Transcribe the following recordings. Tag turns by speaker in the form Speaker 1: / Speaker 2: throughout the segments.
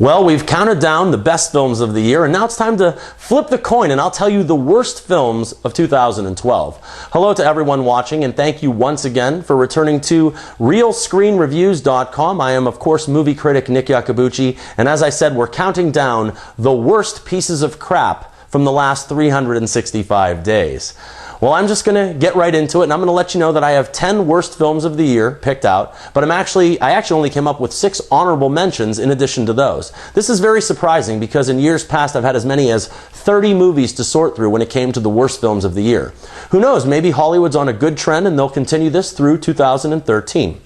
Speaker 1: Well, we've counted down the best films of the year, and now it's time to flip the coin, and I'll tell you the worst films of 2012. Hello to everyone watching, and thank you once again for returning to RealScreenReviews.com. I am, of course, movie critic Nick Iacobucci, and as I said, we're counting down the worst pieces of crap from the last 365 days. Well, I'm just going to get right into it, and I'm going to let you know that I have 10 worst films of the year picked out, but I actually only came up with 6 honorable mentions in addition to those. This is very surprising because in years past I've had as many as 30 movies to sort through when it came to the worst films of the year. Who knows, maybe Hollywood's on a good trend and they'll continue this through 2013.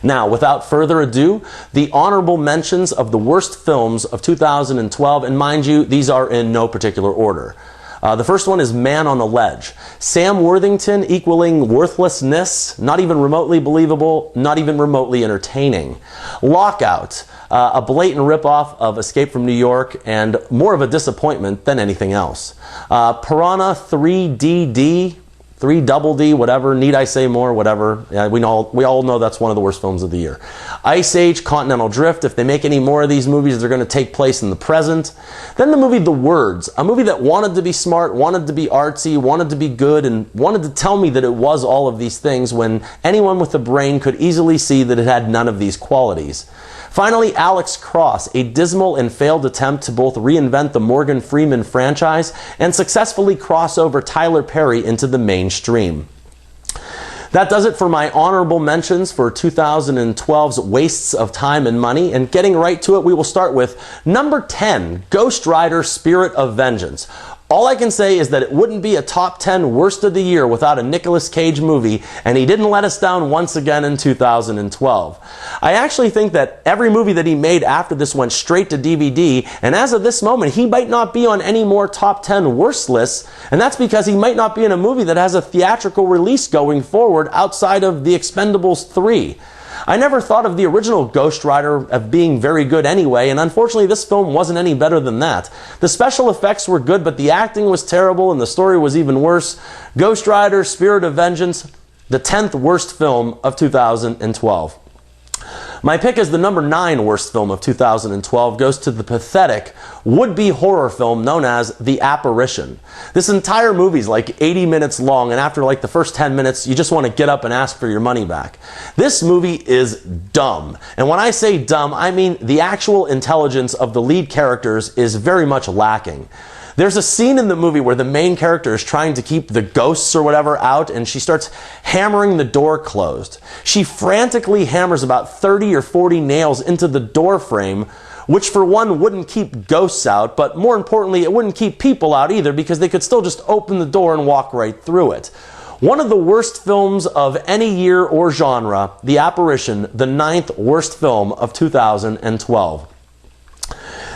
Speaker 1: Now, without further ado, the honorable mentions of the worst films of 2012, and mind you, these are in no particular order. The first one is Man on a Ledge. Sam Worthington equaling worthlessness, not even remotely believable, not even remotely entertaining. Lockout, a blatant ripoff of Escape from New York and more of a disappointment than anything else. Piranha 3DD, 3DD, whatever, need I say more, whatever. We all know that's one of the worst films of the year. Ice Age, Continental Drift, if they make any more of these movies, they're going to take place in the present. Then the movie The Words, a movie that wanted to be smart, wanted to be artsy, wanted to be good, and wanted to tell me that it was all of these things when anyone with a brain could easily see that it had none of these qualities. Finally, Alex Cross, a dismal and failed attempt to both reinvent the Morgan Freeman franchise and successfully cross over Tyler Perry into the mainstream. That does it for my honorable mentions for 2012's wastes of time and money, and getting right to it, we will start with number 10, Ghost Rider: Spirit of Vengeance. All I can say is that it wouldn't be a top 10 worst of the year without a Nicolas Cage movie, and he didn't let us down once again in 2012. I actually think that every movie that he made after this went straight to DVD, and as of this moment, he might not be on any more top 10 worst lists, and that's because he might not be in a movie that has a theatrical release going forward outside of The Expendables 3. I never thought of the original Ghost Rider of being very good anyway, and unfortunately this film wasn't any better than that. The special effects were good, but the acting was terrible and the story was even worse. Ghost Rider: Spirit of Vengeance, the 10th worst film of 2012. My pick as the number 9 worst film of 2012 goes to the pathetic would-be horror film known as The Apparition. This entire movie is like 80 minutes long, and after like the first 10 minutes, you just want to get up and ask for your money back. This movie is dumb. And when I say dumb, I mean the actual intelligence of the lead characters is very much lacking. There's a scene in the movie where the main character is trying to keep the ghosts or whatever out, and she starts hammering the door closed. She frantically hammers about 30 or 40 nails into the door frame, which for one wouldn't keep ghosts out, but more importantly, it wouldn't keep people out either because they could still just open the door and walk right through it. One of the worst films of any year or genre, The Apparition, the 9th worst film of 2012.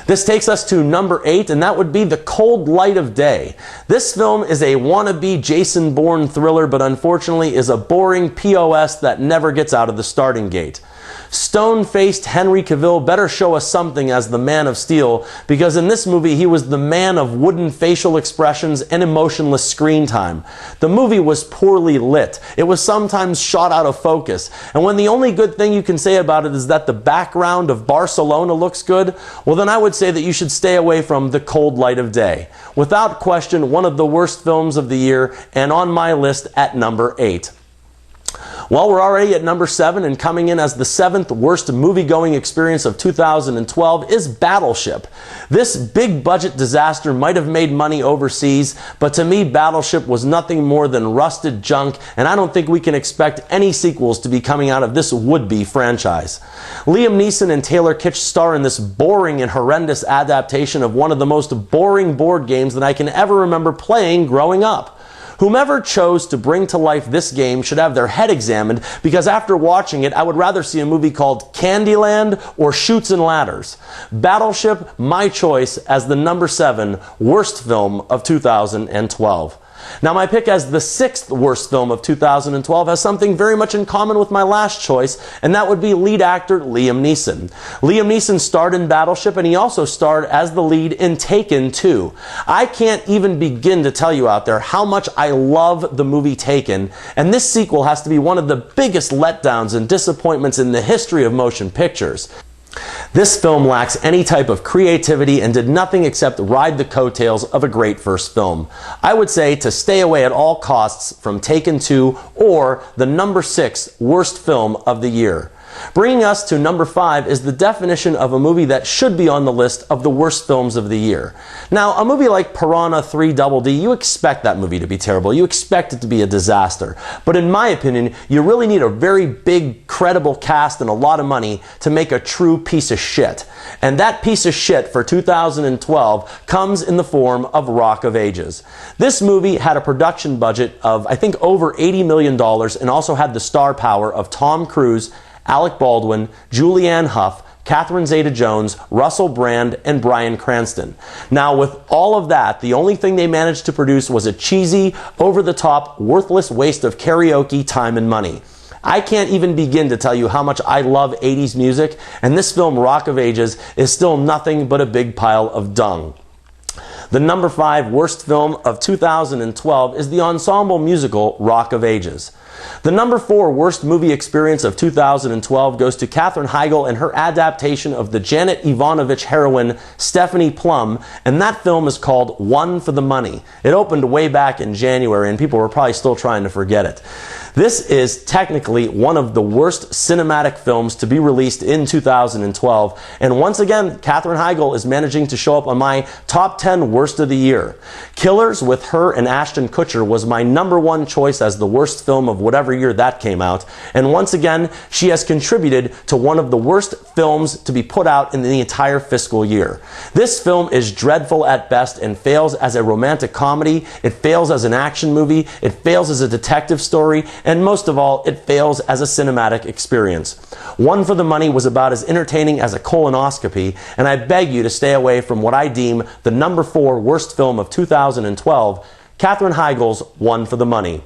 Speaker 1: This takes us to number 8, and that would be The Cold Light of Day. This film is a wannabe Jason Bourne thriller, but unfortunately is a boring POS that never gets out of the starting gate. Stone-faced Henry Cavill better show us something as the Man of Steel, because in this movie he was the man of wooden facial expressions and emotionless screen time. The movie was poorly lit. It was sometimes shot out of focus. And when the only good thing you can say about it is that the background of Barcelona looks good, well then I would say that you should stay away from The Cold Light of Day. Without question, one of the worst films of the year, and on my list at number 8. Well, we're already at number 7, and coming in as the 7th worst movie-going experience of 2012 is Battleship. This big-budget disaster might have made money overseas, but to me, Battleship was nothing more than rusted junk, and I don't think we can expect any sequels to be coming out of this would-be franchise. Liam Neeson and Taylor Kitsch star in this boring and horrendous adaptation of one of the most boring board games that I can ever remember playing growing up. Whomever chose to bring to life this game should have their head examined, because after watching it, I would rather see a movie called Candyland or Chutes and Ladders. Battleship, my choice as the number 7 worst film of 2012. Now, my pick as the 6th worst film of 2012 has something very much in common with my last choice, and that would be lead actor Liam Neeson. Liam Neeson starred in Battleship, and he also starred as the lead in Taken 2. I can't even begin to tell you out there how much I love the movie Taken, and this sequel has to be one of the biggest letdowns and disappointments in the history of motion pictures. This film lacks any type of creativity and did nothing except ride the coattails of a great first film. I would say to stay away at all costs from Taken 2 or the number 6 worst film of the year. Bringing us to number 5 is the definition of a movie that should be on the list of the worst films of the year. Now, a movie like Piranha 3 Double D, you expect that movie to be terrible. You expect it to be a disaster. But in my opinion, you really need a very big, credible cast and a lot of money to make a true piece of shit. And that piece of shit for 2012 comes in the form of Rock of Ages. This movie had a production budget of, I think, over $80 million and also had the star power of Tom Cruise, Alec Baldwin, Julianne Hough, Catherine Zeta-Jones, Russell Brand, and Bryan Cranston. Now, with all of that, the only thing they managed to produce was a cheesy, over-the-top, worthless waste of karaoke, time, and money. I can't even begin to tell you how much I love 80s music, and this film, Rock of Ages, is still nothing but a big pile of dung. The number 5 worst film of 2012 is the ensemble musical Rock of Ages. The number 4 worst movie experience of 2012 goes to Katherine Heigl and her adaptation of the Janet Ivanovich heroine Stephanie Plum, and that film is called One for the Money. It opened way back in January, and people were probably still trying to forget it. This is technically one of the worst cinematic films to be released in 2012, and once again, Katherine Heigl is managing to show up on my top 10 worst of the year. Killers with her and Ashton Kutcher was my number 1 choice as the worst film of whatever year that came out, and once again, she has contributed to one of the worst films to be put out in the entire fiscal year. This film is dreadful at best and fails as a romantic comedy, it fails as an action movie, it fails as a detective story, and most of all, it fails as a cinematic experience. One for the Money was about as entertaining as a colonoscopy, and I beg you to stay away from what I deem the number 4 worst film of 2012, Katherine Heigl's One for the Money.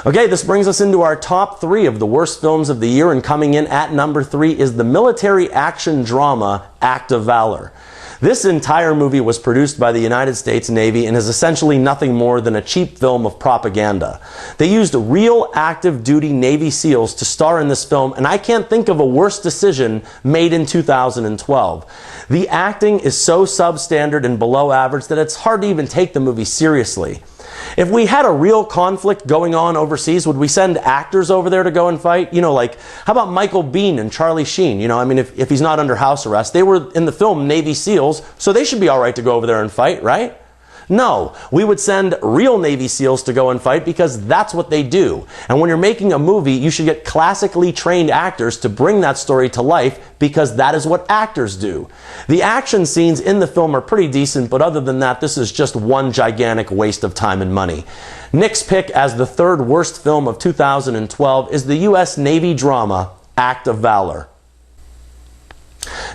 Speaker 1: Okay, this brings us into our top 3 of the worst films of the year, and coming in at number 3 is the military action drama Act of Valor. This entire movie was produced by the United States Navy and is essentially nothing more than a cheap film of propaganda. They used real active duty Navy SEALs to star in this film, and I can't think of a worse decision made in 2012. The acting is so substandard and below average that it's hard to even take the movie seriously. If we had a real conflict going on overseas, would we send actors over there to go and fight? You know, like, how about Michael Biehn and Charlie Sheen? You know, I mean, if he's not under house arrest, they were in the film Navy SEALs, so they should be all right to go over there and fight, right? No, we would send real Navy SEALs to go and fight because that's what they do. And when you're making a movie, you should get classically trained actors to bring that story to life because that is what actors do. The action scenes in the film are pretty decent, but other than that, this is just one gigantic waste of time and money. Nick's pick as the 3rd worst film of 2012 is the U.S. Navy drama Act of Valor.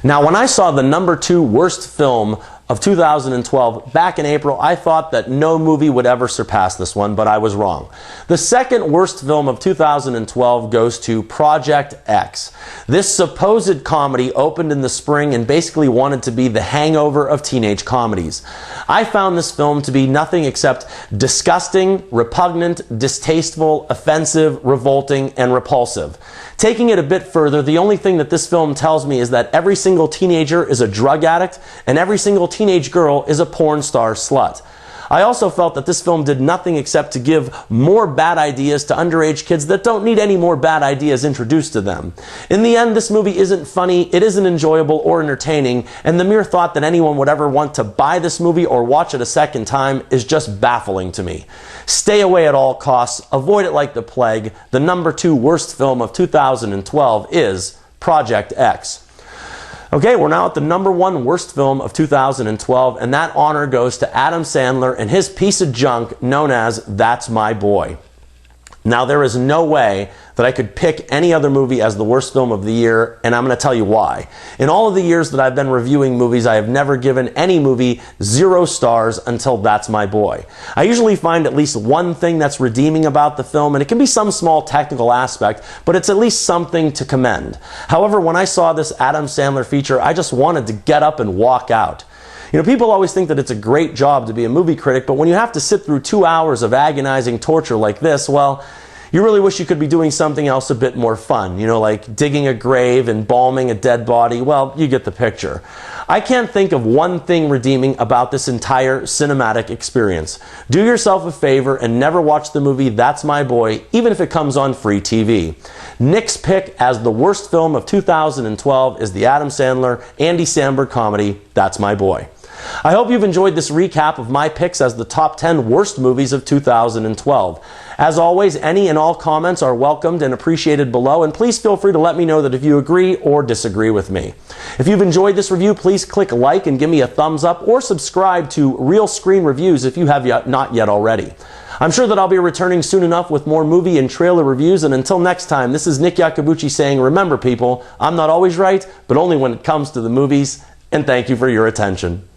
Speaker 1: Now, when I saw the number 2 worst film of 2012 back in April, I thought that no movie would ever surpass this one, but I was wrong. The 2nd worst film of 2012 goes to Project X. This supposed comedy opened in the spring and basically wanted to be the Hangover of teenage comedies. I found this film to be nothing except disgusting, repugnant, distasteful, offensive, revolting, and repulsive. Taking it a bit further, the only thing that this film tells me is that every single teenager is a drug addict and every single teenage girl is a porn star slut. I also felt that this film did nothing except to give more bad ideas to underage kids that don't need any more bad ideas introduced to them. In the end, this movie isn't funny, it isn't enjoyable or entertaining, and the mere thought that anyone would ever want to buy this movie or watch it a second time is just baffling to me. Stay away at all costs, avoid it like the plague. The number 2 worst film of 2012 is Project X. Okay, we're now at the number 1 worst film of 2012, and that honor goes to Adam Sandler and his piece of junk known as That's My Boy. Now, there is no way that I could pick any other movie as the worst film of the year, and I'm going to tell you why. In all of the years that I've been reviewing movies, I have never given any movie 0 stars until That's My Boy. I usually find at least one thing that's redeeming about the film, and it can be some small technical aspect, but it's at least something to commend. However, when I saw this Adam Sandler feature, I just wanted to get up and walk out. You know, people always think that it's a great job to be a movie critic, but when you have to sit through 2 hours of agonizing torture like this, well, You really wish you could be doing something else a bit more fun, you know, like digging a grave, embalming a dead body. Well, you get the picture. I can't think of one thing redeeming about this entire cinematic experience. Do yourself a favor and never watch the movie That's My Boy, even if it comes on free TV. Nick's pick as the worst film of 2012 is the Adam Sandler, Andy Samberg comedy, That's My Boy. I hope you've enjoyed this recap of my picks as the top 10 worst movies of 2012. As always, any and all comments are welcomed and appreciated below, and please feel free to let me know that if you agree or disagree with me. If you've enjoyed this review, please click like and give me a thumbs up, or subscribe to Real Screen Reviews if you have not yet already. I'm sure that I'll be returning soon enough with more movie and trailer reviews, and until next time, this is Nick Iacobucci saying, remember people, I'm not always right, but only when it comes to the movies, and thank you for your attention.